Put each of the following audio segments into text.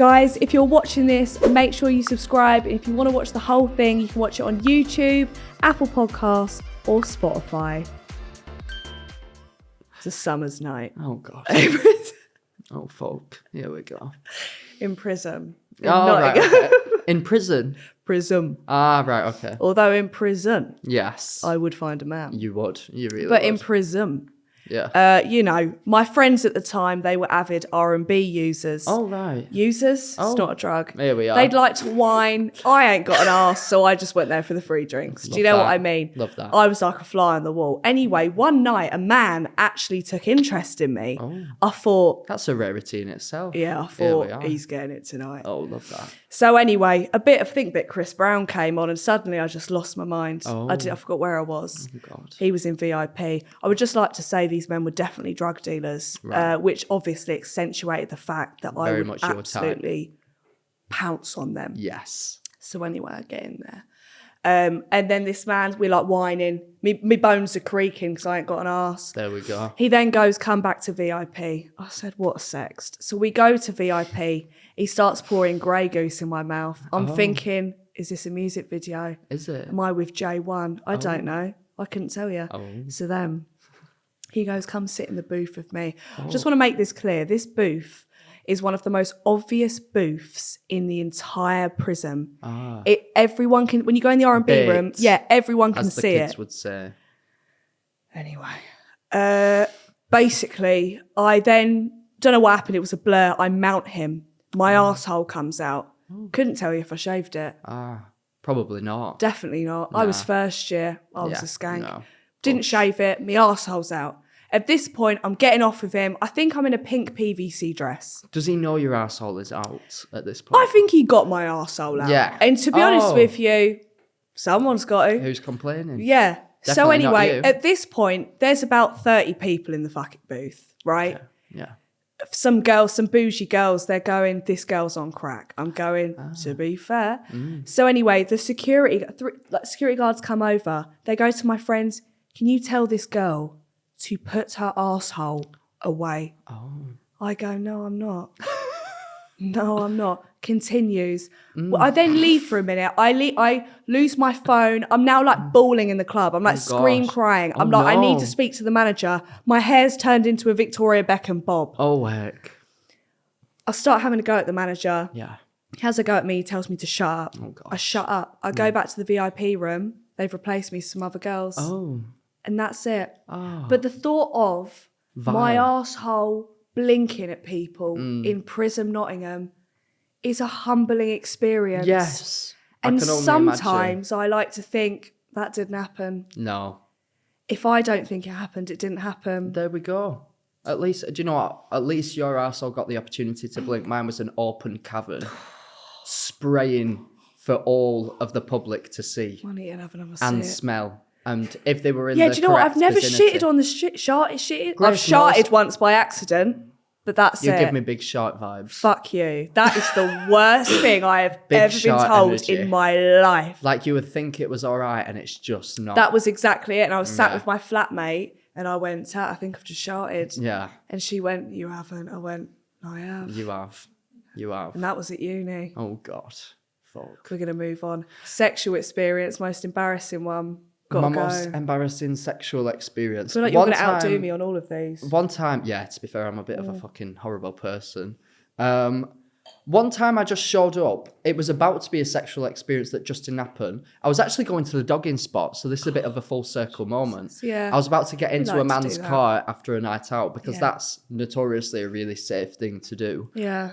Guys, if you're watching this, make sure you subscribe. If you want to watch the whole thing, you can watch it on YouTube, Apple Podcasts, or Spotify. It's a summer's night. Oh, God. Oh, folk. Here we go. In prison. Right. Okay. In prison? Prism. Ah, right, okay. Although in prison, Yes. I would find a man. You would. You really But would. in prison, yeah. my friends at the time, they were avid R&B users. Oh, right. Users? Oh. It's not a drug. Here we are. They'd like to whine. I ain't got an arse, so I just went there for the free drinks. Do you know what I mean? Love that. I was like a fly on the wall. Anyway, one night, a man actually took interest in me. Oh. I thought... That's a rarity in itself. Yeah, I Here we thought are. he's getting it tonight. Oh, love that. So anyway, a bit of Chris Brown came on and suddenly I just lost my mind. Oh. I forgot where I was. Oh, God. He was in VIP. I would just like to say these men were definitely drug dealers, Right. which obviously accentuated the fact that I Very would much your type. absolutely pounce on them. Yes. So anyway, I get in there. And then this man, we're like whining. Me bones are creaking because I ain't got an arse. There we go. He then goes, come back to VIP. I said, what a sext. So we go to VIP. He starts pouring Grey Goose in my mouth. I'm thinking, is this a music video? Is it? Am I with J1? I don't know. I couldn't tell you. Oh. So then he goes, come sit in the booth with me. Just want to make this clear. This booth is one of the most obvious booths in the entire prison. Ah. Everyone can, when you go in the R&B room, everyone can As the see kids it. would say. Anyway, basically, I then, don't know what happened, it was a blur. I mount him. My arsehole comes out. Couldn't tell you if I shaved it. Ah, probably not. Definitely not. I was first year. I was a skank. No. Didn't shave it. My arsehole's out. At this point, I'm getting off with him. I think I'm in a pink PVC dress. Does he know your arsehole is out at this point? I think he got my arsehole out. Yeah. And to be honest with you, someone's got to. Who's complaining? Yeah. So Definitely not anyway, you. at this point, there's about 30 people in the fucking booth, right? Yeah. Some girls, some bougie girls, they're going, this girl's on crack. I'm going, to be fair. So anyway, the security guards come over. They go to my friends, can you tell this girl to put her arsehole away? Oh. I go, no, I'm not. No, I'm not. Continues. Well, I then leave for a minute. I lose my phone. I'm now like bawling in the club. I'm like scream gosh. crying. Oh, I'm like, I need no. to speak to the manager. My hair's turned into a Victoria Beckham bob. Oh, heck. I start having a go at the manager. Yeah. He has a go at me. He tells me to shut up. Oh, gosh. I shut up. I go back to the VIP room. They've replaced me with some other girls. Oh. And that's it. Oh. But the thought of my Vile. arsehole blinking at people in prison Nottingham is a humbling experience. Yes. And I can only sometimes I like to think that didn't happen. No. If I don't think it happened, it didn't happen. There we go. At least, do you know what? At least your arsehole got the opportunity to blink. Mine was an open cavern, spraying for all of the public to see I need to have another and sit. smell. And if they were in Yeah, the do you know what? correct I've never vicinity, shitted on the shitted. I've Grace sharted knows. once by accident, but that's You it. give me big shark vibes. Fuck you. That is the worst thing I have Big ever been shark told energy. in my life. Like you would think it was all right, and it's just not. That was exactly it. And I was sat Yeah. with my flatmate and I went, Tat, I think I've just sharted. Yeah, And she went, you haven't. I went, I have. you have. You have. And that was at uni. Oh, God. Fuck. We're going to move on. Sexual experience, most embarrassing one. My Gotta go. most embarrassing sexual experience. I feel like you're One going to outdo time- me on all of these. One time, yeah, to be fair, I'm a bit of a fucking horrible person. One time I just showed up. It was about to be a sexual experience that just didn't happen. I was actually going to the dogging spot, so this is a bit of a full circle moment. Yeah. I was about to get into like a to man's do that. car after a night out because Yeah. that's notoriously a really safe thing to do. Yeah.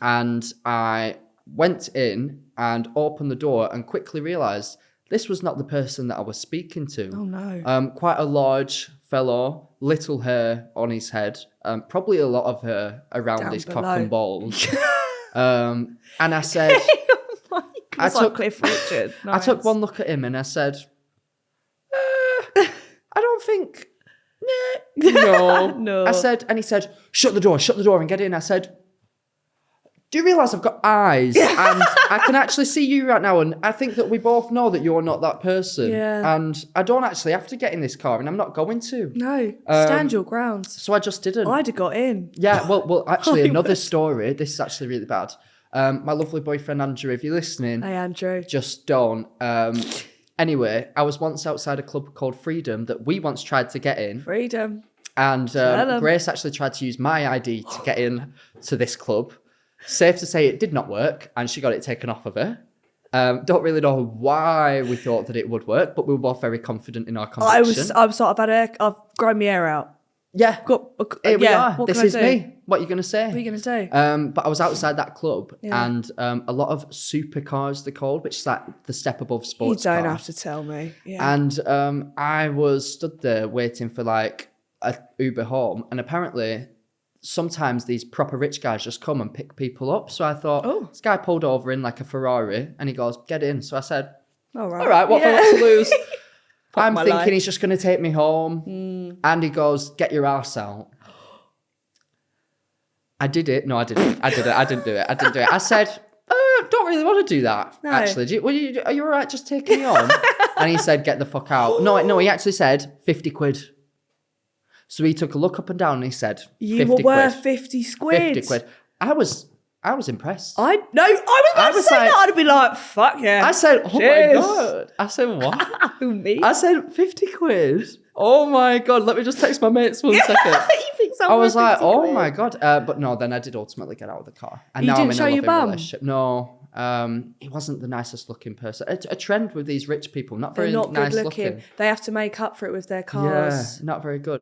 And I went in and opened the door and quickly realised this was not the person that I was speaking to. Oh, no. Quite a large fellow, little hair on his head, probably a lot of hair around Down his below. cock and balls. And I said, I took Cliff Richard. I took one look at him and I said, I don't think, no. No. I said, and he said, shut the door and get in. I said, do you realise I've got eyes and I can actually see you right now? And I think that we both know that you're not that person. Yeah. And I don't actually have to get in this car and I'm not going to. No, stand your grounds. So I just didn't. I'd have got in. Yeah, well, actually, another story. This is actually really bad. My lovely boyfriend, Andrew, if you're listening. Hey, Andrew. Just don't. Anyway, I was once outside a club called Freedom that we once tried to get in. Freedom. And Grace actually tried to use my ID to get in to this club. Safe to say it did not work, and she got it taken off of her. Don't really know why we thought that it would work, but we were both very confident in our conviction. I've grown my hair out. Yeah, here we are. What This can I is do? me. What are you going to say? What are you going to do? But I was outside that club, Yeah. and a lot of supercars, they're called, which is like the step above You sports don't car. have to tell me. Yeah. And I was stood there waiting for like a Uber home, and apparently sometimes these proper rich guys just come and pick people up. So I thought, this guy pulled over in like a Ferrari, and he goes, "Get in." So I said, "All right, what have I got to lose?" I'm thinking life. he's just going to take me home, and he goes, "Get your ass out." I did it. No, I didn't. I didn't do it. I said, don't really want to do that, No. actually. Are you all right just taking me on? And he said, "Get the fuck out." No, he actually said 50 quid. So he took a look up and down and he said, 50 You were quid. worth 50 squid. 50 quid. I was impressed. I was about to say like- that. I'd be like, fuck yeah. I said, "Oh Cheers. my God." I said, "What?" Who, me? I said, 50 quid. Oh my God. Let me just text my mates 1 second. You think I was someone like, 50 "Oh quid? my God." But no, then I did ultimately get out of the car. And You now didn't I'm in show a your loving bum? relationship. No. He wasn't the nicest looking person. A trend with these rich people, not They're very not nice good looking. They have to make up for it with their cars. Yeah, not very good.